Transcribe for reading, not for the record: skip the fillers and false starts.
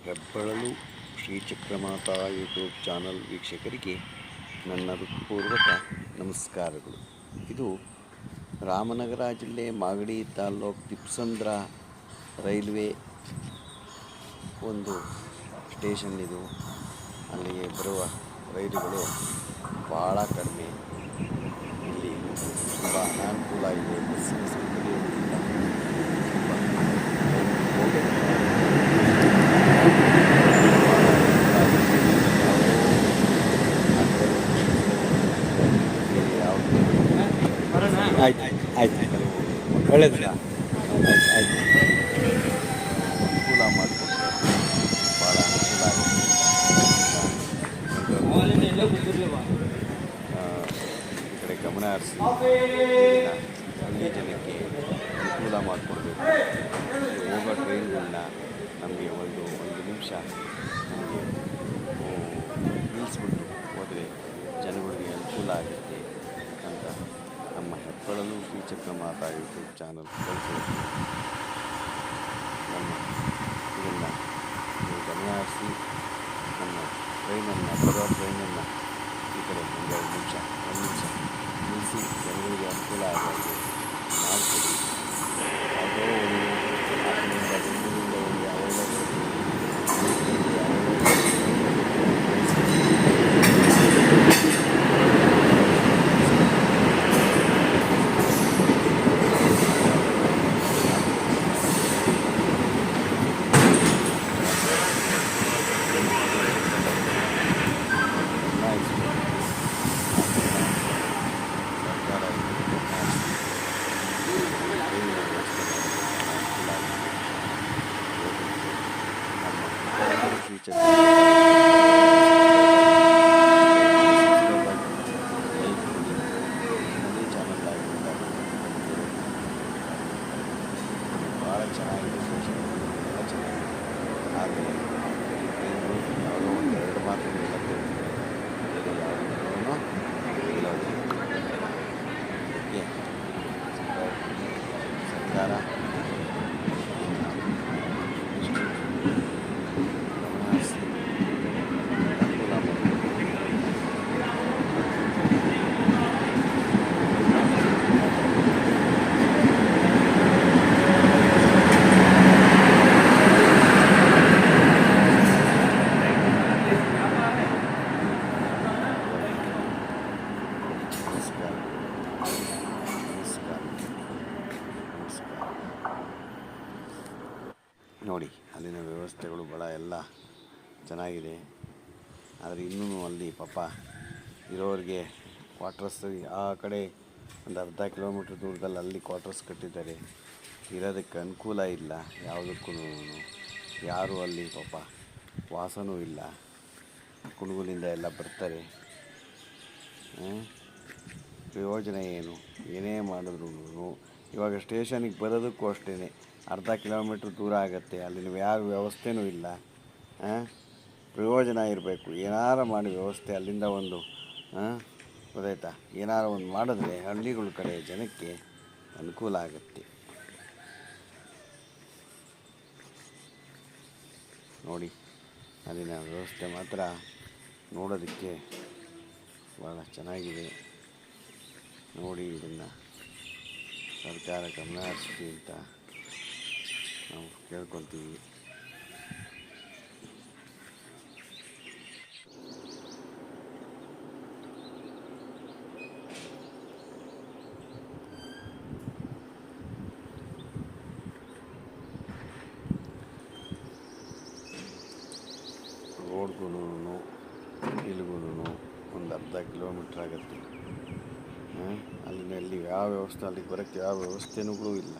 ಹೆಬ್ಬಳಲು ಶ್ರೀಚಕ್ರಮಾತಾ YouTube channel ವೀಕ್ಷಕರಿಗೆ ನನ್ನ ಹೃತ್ಪೂರ್ವಕ ನಮಸ್ಕಾರಗಳು. ಇದು ರಾಮನಗರ ಜಿಲ್ಲೆ ಮಾಗಡಿ ತಾಲ್ಲೂಕು ತಿಪ್ಸಂದ್ರ ರೈಲ್ವೆ ಒಂದು ಸ್ಟೇಷನ್. ಇದು ಅಲ್ಲಿಗೆ ಬರುವ ರೈಲುಗಳು ಭಾಳ ಕಡಿಮೆ. ಇಲ್ಲಿ ತುಂಬ ಅನಾನುಕೂಲ ಇದೆ. ಬಸ್ಸಿನ ಸೌಕರ್ಯವಿಲ್ಲ. ಆಯ್ತು ಆಯ್ತು ಒಳ್ಳೆಯದಿಲ್ಲ. ಆಯ್ತು ಅನುಕೂಲ ಮಾಡಿಕೊಟ್ರೆ ಭಾಳ ಅನುಕೂಲ ಆಗುತ್ತೆ. ಈ ಕಡೆ ಗಮನ ಹರಿಸಿ ಹಳ್ಳಿ ಜನಕ್ಕೆ ಅನುಕೂಲ ಮಾಡಿಕೊಡ್ಬೇಕು. ಹೋಗೋ ಟ್ರೈನ್ಗಳನ್ನ ನಮಗೆ ಒಂದು ನಿಮಿಷ ನಮಗೆ ನಿಲ್ಲಿಸ್ಬಿಟ್ಟು ಹೋದರೆ ಜನಗಳಿಗೆ ಅನುಕೂಲ ಆಗುತ್ತೆ ಅಂತ ನಮ್ಮ ಹೆಬ್ಬಳಲು ಶ್ರೀಚಕ್ರಮಾತಾ ಯೂಟ್ಯೂಬ್ ಚಾನಲ್ ಕಳಿಸೋದು. ನಮ್ಮ ಇದನ್ನು ನೀವು ಗಮನ ಹರಿಸಿ ನಮ್ಮ ಟ್ರೈನನ್ನು ಬರೋ ಟ್ರೈನನ್ನು ಈ ಕಡೆ ಒಂದು ನಿಮಿಷ ನಿಲ್ಲಿಸಿ ಜನಗಳಿಗೆ ಅನುಕೂಲ ಆಗೋದು ಮಾಡಿಕೊಡಿ. ಯಾವುದೋ ಒಂದು ಬೆಂಗಳೂರಿಂದ ಒಂದು ಯಾವೆಲ್ಲ ಭಾಳ ಚೆನ್ನಾಗಿದೆ. ಭಾಳ ಚೆನ್ನಾಗಿದೆ. ಆದರೆ ಯಾವುದೋ ಒಂದು ಎರಡು ಮಾತು ಹೇಳಕ್ಕೆ ಬೇರೆ ಯಾವುದೂ ಹೇಳೋದಿಲ್ಲ. ಅದಕ್ಕೆ ಸರ್ಕಾರ ಇಷ್ಟು ಗಮನ ಹರಿಸಿ ಅನುಕೂಲ ಮಾಡಬೇಕು. ನೋಡಿ, ಅಲ್ಲಿನ ವ್ಯವಸ್ಥೆಗಳು ಭಾಳ ಎಲ್ಲ ಚೆನ್ನಾಗಿದೆ. ಆದರೆ ಇನ್ನೂ ಅಲ್ಲಿ ಪಾಪ ಇರೋರಿಗೆ ಕ್ವಾರ್ಟರ್ಸ್ ಆ ಕಡೆ ಒಂದು ಅರ್ಧ ಕಿಲೋಮೀಟ್ರ್ ದೂರದಲ್ಲಿ ಅಲ್ಲಿ ಕ್ವಾರ್ಟರ್ಸ್ ಕಟ್ಟಿದ್ದಾರೆ. ಇರೋದಕ್ಕೆ ಅನುಕೂಲ ಇಲ್ಲ. ಯಾವುದಕ್ಕೂ ಯಾರೂ ಅಲ್ಲಿ ಪಾಪ ವಾಸನೂ ಇಲ್ಲ. ಕುಣಗುಲಿಂದ ಎಲ್ಲ ಬರ್ತಾರೆ. ಪ್ರಯೋಜನ ಏನು? ಏನೇ ಮಾಡಿದ್ರು ಇವಾಗ ಸ್ಟೇಷನಿಗೆ ಬರೋದಕ್ಕೂ ಅಷ್ಟೇ ಅರ್ಧ ಕಿಲೋಮೀಟ್ರ್ ದೂರ ಆಗುತ್ತೆ. ಅಲ್ಲಿನ ಯಾವ ವ್ಯವಸ್ಥೆನೂ ಇಲ್ಲ. ಪ್ರಯೋಜನ ಇರಬೇಕು. ಏನಾರು ಮಾಡಿ ವ್ಯವಸ್ಥೆ ಅಲ್ಲಿಂದ ಒಂದು ಗೊತ್ತಾಯ್ತಾ, ಏನಾರು ಒಂದು ಮಾಡಿದ್ರೆ ಹಳ್ಳಿಗಳ ಕಡೆ ಜನಕ್ಕೆ ಅನುಕೂಲ ಆಗುತ್ತೆ. ನೋಡಿ, ಅಲ್ಲಿನ ವ್ಯವಸ್ಥೆ ಮಾತ್ರ ನೋಡೋದಕ್ಕೆ ಭಾಳ ಚೆನ್ನಾಗಿದೆ. ನೋಡಿ, ಇದನ್ನು ಸರ್ಕಾರ ಗಮನ ಹರಿಸಿ ಅಂತ ನಾವು ಕೇಳ್ಕೊತೀವಿ. ರೋಡ್ಗೂ ಇಲ್ಲಿಗೂ ಒಂದು ಅರ್ಧ ಕಿಲೋಮೀಟ್ರ್ ಆಗುತ್ತೆ. ಅಲ್ಲಿನಲ್ಲಿ ಯಾವ ವ್ಯವಸ್ಥೆ, ಅಲ್ಲಿಗೆ ಬರೋಕ್ಕೆ ಯಾವ ವ್ಯವಸ್ಥೆನೂ ಇಲ್ಲ.